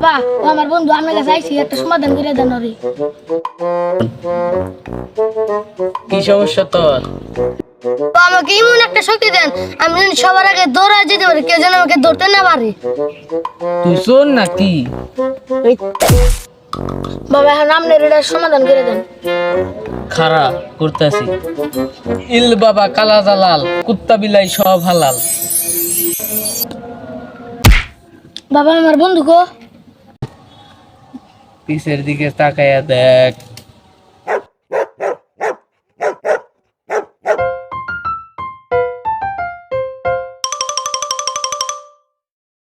বাহ, ও আমার বন্ধু আমার কাছে আইছি, একটা সমাধান করে দেন ওরে। কি সমস্যা তোর? তো আমাকে এমন একটা শক্তি দেন, আমি যেন সবার আগে দৌড়া যেতে পারি, কেউ যেন আমাকে ধরতে না পারে। তুই চোর নাকি? বাবা, এখন আপনার এটা সমাধান করে দেন। খারাপ করতেছি। ইল বাবা কালা জালাল, কুত্তা বিলাই সব হালাল। বাবা, আমার বন্ধু গো। পিছের দিকে তাকায়া দেখ।